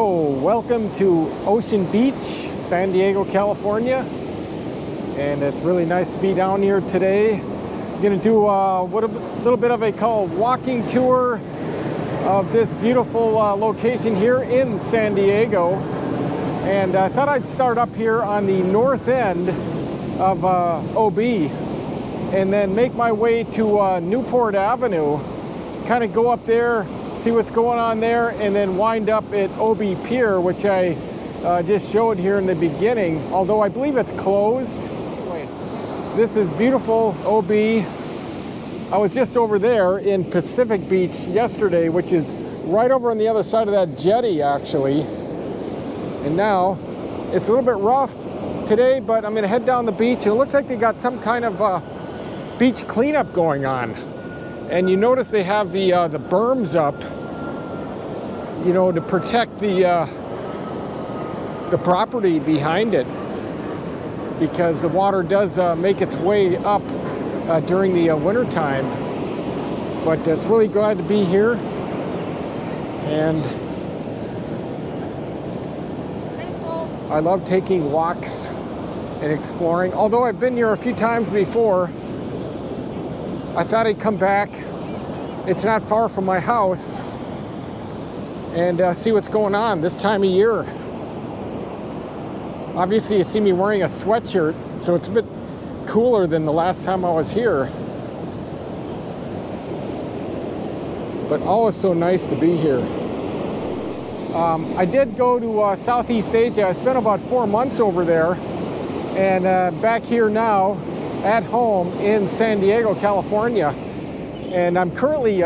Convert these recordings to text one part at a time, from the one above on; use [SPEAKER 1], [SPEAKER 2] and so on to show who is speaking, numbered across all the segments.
[SPEAKER 1] So, welcome to Ocean Beach, San Diego, California. And it's really nice to be down here today. I'm going to do a little bit of a walking tour of this beautiful location here in San Diego. And I thought I'd start up here on the north end of OB and then make my way to Newport Avenue, kind of go up there, see what's going on there, and then wind up at OB Pier, which I just showed here in the beginning, although I believe it's closed. This is beautiful OB. I was just over there in Pacific Beach yesterday, which is right over on the other side of that jetty, actually. And now it's a little bit rough today, but I'm going to head down the beach. It looks like they got some kind of beach cleanup going on. And you notice they have the berms up, you know, to protect the property behind it, because the water does make its way up during the winter time. But it's really glad to be here, and I love taking walks and exploring. Although I've been here a few times before, I thought I'd come back. It's not far from my house, and see what's going on this time of year. Obviously, you see me wearing a sweatshirt, so it's a bit cooler than the last time I was here. But always so nice to be here. I did go to Southeast Asia. I spent about 4 months over there, and back here now at home in San Diego, California. And I'm currently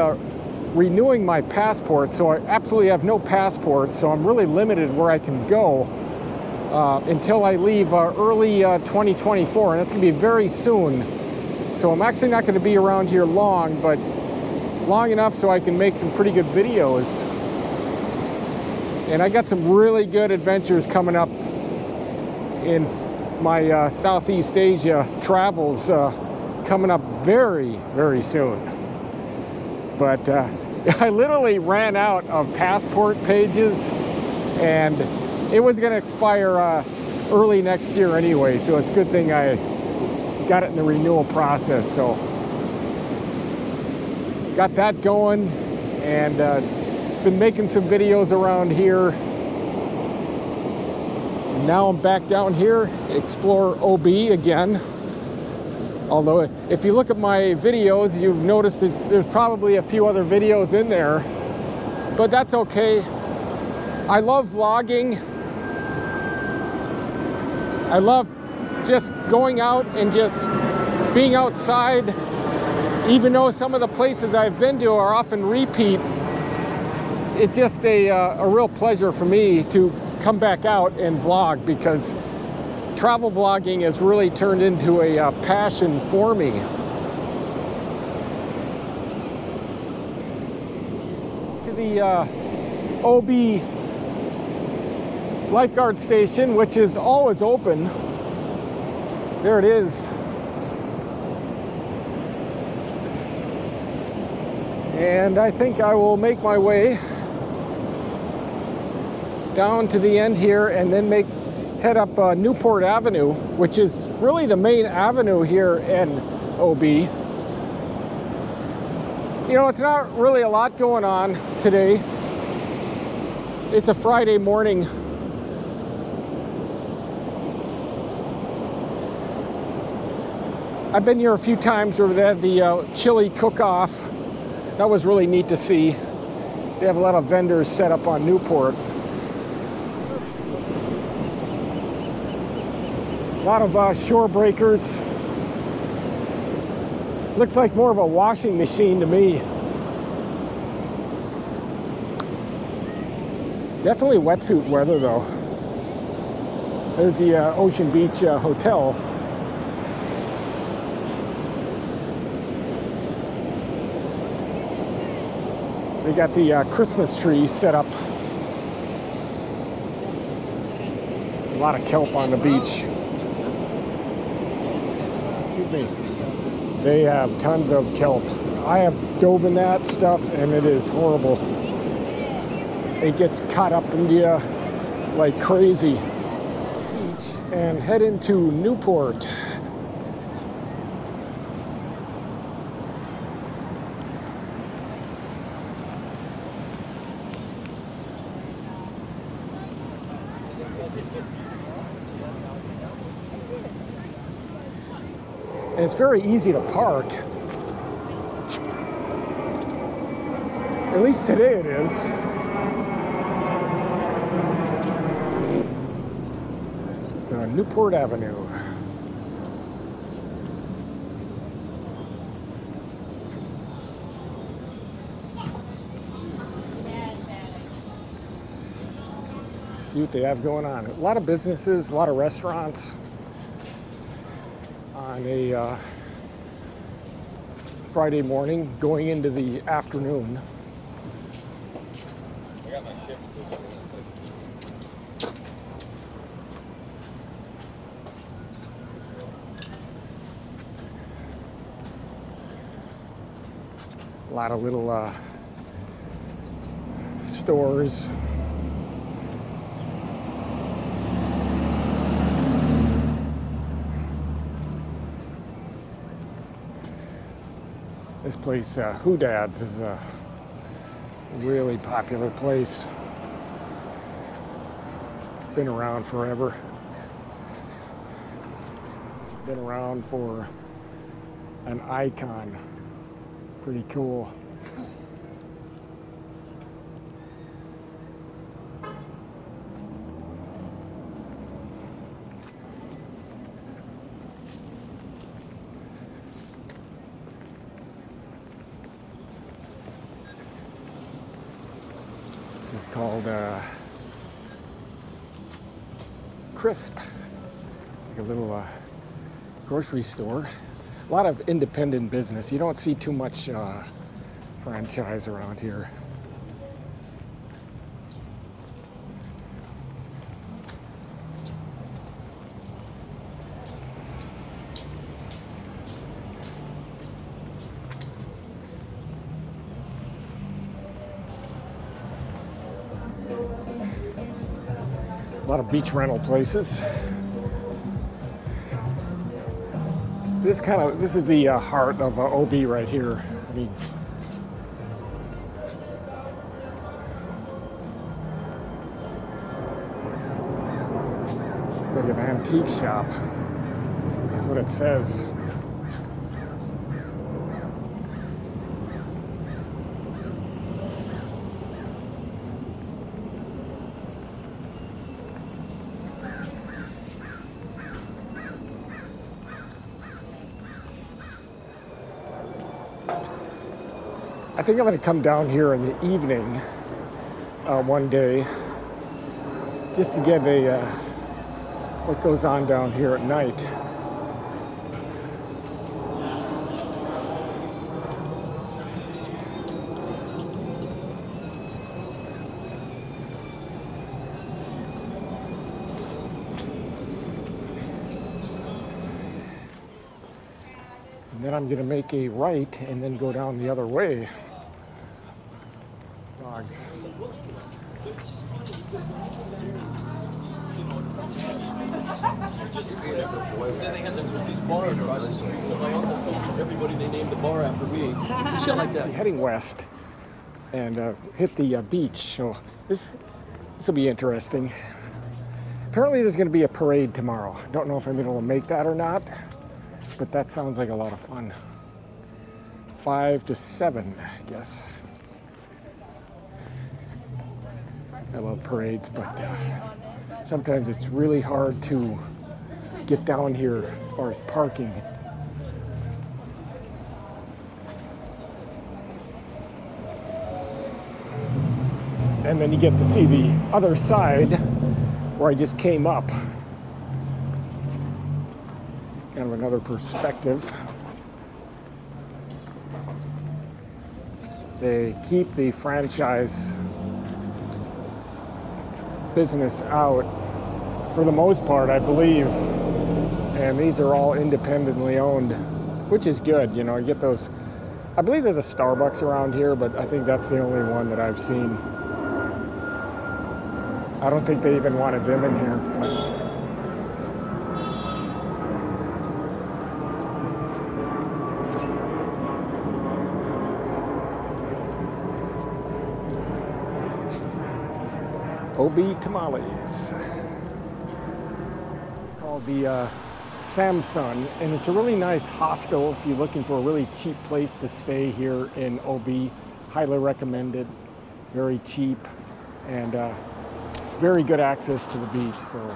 [SPEAKER 1] renewing my passport, so I absolutely have no passport, so I'm really limited where I can go until I leave early 2024, and that's going to be very soon. So I'm actually not going to be around here long, but long enough so I can make some pretty good videos. And I got some really good adventures coming up in my Southeast Asia travels coming up very, very soon. But I literally ran out of passport pages, and it was going to expire early next year anyway, so it's a good thing I got it in the renewal process. So got that going, and been making some videos around here. Now I'm back down here, explore OB again. Although if you look at my videos, you've noticed there's probably a few other videos in there, but that's okay. I love vlogging. I love just going out and just being outside. Even though some of the places I've been to are often repeat, it's just a real pleasure for me to come back out and vlog, because travel vlogging has really turned into a passion for me. To the OB lifeguard station, which is always open. There it is. And I think I will make my way down to the end here and then head up Newport Avenue, which is really the main avenue here in OB. You know, it's not really a lot going on today. It's a Friday morning. I've been here a few times where they had the chili cook-off. That was really neat to see. They have a lot of vendors set up on Newport. A lot of shore breakers. Looks like more of a washing machine to me. Definitely wetsuit weather though. There's the Ocean Beach Hotel. They got the Christmas tree set up. A lot of kelp on the beach. Excuse me. They have tons of kelp. I have dove in that stuff and it is horrible. it gets caught up in you like crazy. Beach and head into Newport. And it's very easy to park. At least today it is. So Newport Avenue. See what they have going on. A lot of businesses, a lot of restaurants on a Friday morning going into the afternoon.
[SPEAKER 2] I got my shifts switched.
[SPEAKER 1] A lot of little stores. This place, Hoodads, is a really popular place. Been around forever. Been around for an icon. Pretty cool. This is called Crisp, like a little grocery store. A lot of independent business. You don't see too much franchise around here. A lot of beach rental places. This is the heart of OB right here. I mean, it's like an antique shop. That's what it says. I think I'm going to come down here in the evening one day just to get a what goes on down here at night. And then I'm going to make a right and then go down the other way. Dogs.
[SPEAKER 3] Then they had this bar across the street, so my uncle told everybody they named the bar after me. Shit like that.
[SPEAKER 1] Heading west and hit the beach, so this will be interesting. Apparently there's going to be a parade tomorrow. Don't know if I'm able to make that or not, but that sounds like a lot of fun. 5 to 7, I guess. I love parades, but sometimes it's really hard to get down here as far as parking. And then you get to see the other side where I just came up. Kind of another perspective. They keep the franchise business out for the most part, I believe, and these are all independently owned, which is good. You know, you get those. I believe there's a Starbucks around here, but I think that's the only one that I've seen. I don't think they even wanted them in here. OB tamales. Called the Samsun, and it's a really nice hostel if you're looking for a really cheap place to stay here in OB. Highly recommended. Very cheap and very good access to the beach. So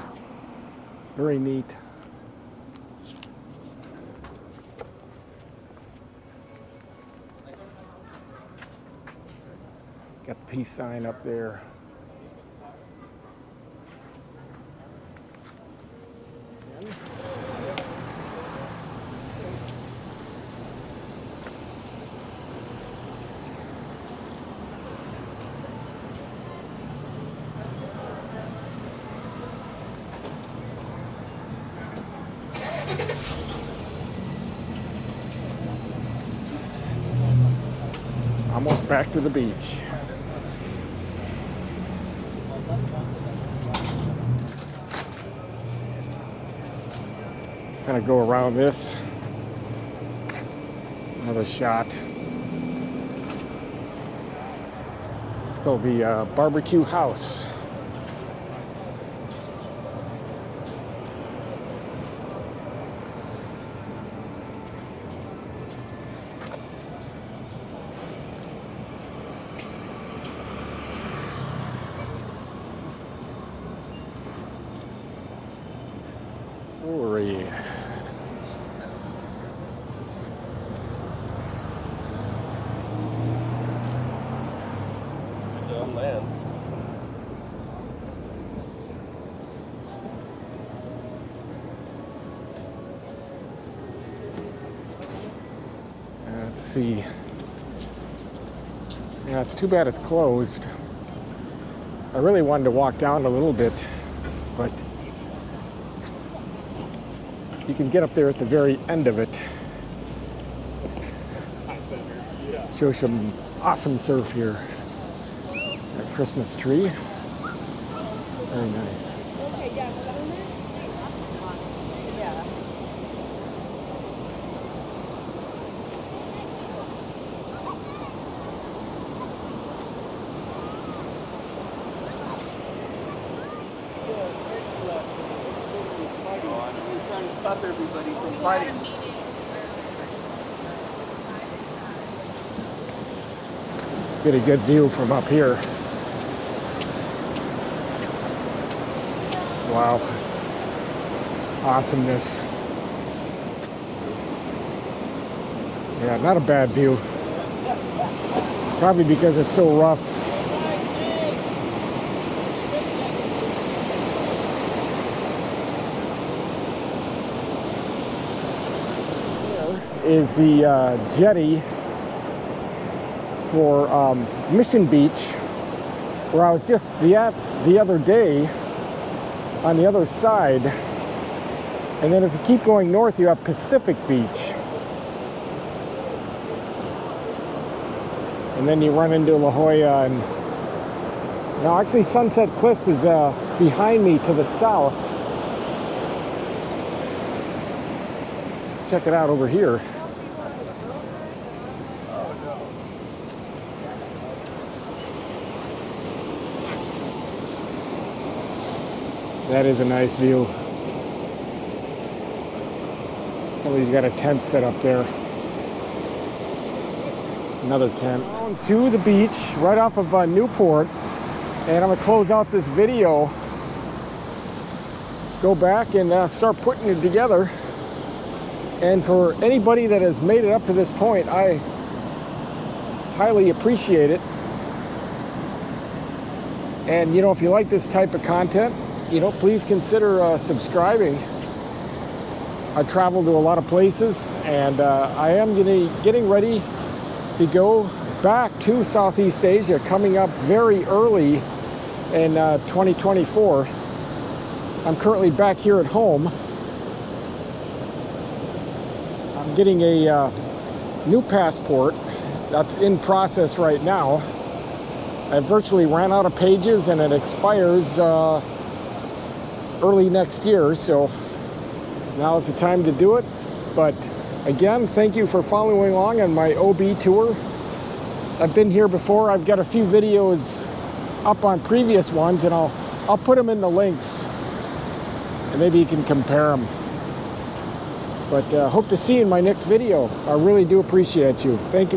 [SPEAKER 1] very neat. Got the peace sign up there. Almost back to the beach. Kind of go around this. Another shot. Let's go the barbecue house. Let's see. Yeah, it's too bad it's closed. I really wanted to walk down a little bit, but you can get up there at the very end of it. Show some awesome surf here. That Christmas tree. Very nice.
[SPEAKER 3] Stop everybody from fighting.
[SPEAKER 1] Get a good view from up here. Wow. Awesomeness. Yeah, not a bad view. Probably because it's so rough. Is the jetty for Mission Beach, where I was just the other day on the other side. And then if you keep going north, you have Pacific Beach. And then you run into La Jolla. And now actually Sunset Cliffs is behind me to the south. Check it out over here. That is a nice view. Somebody's got a tent set up there. Another tent. On to the beach right off of Newport. And I'm gonna close out this video. Go back and start putting it together. And for anybody that has made it up to this point, I highly appreciate it. And you know, if you like this type of content, you know, please consider subscribing. I travel to a lot of places, and I am getting ready to go back to Southeast Asia, coming up very early in 2024. I'm currently back here at home. I'm getting a new passport that's in process right now. I virtually ran out of pages, and it expires early next year, so now is the time to do it. But again, thank you for following along on my OB tour. I've been here before. I've got a few videos up on previous ones, and I'll put them in the links, and maybe you can compare them. But hope to see you in my next video. I really do appreciate you. Thank you.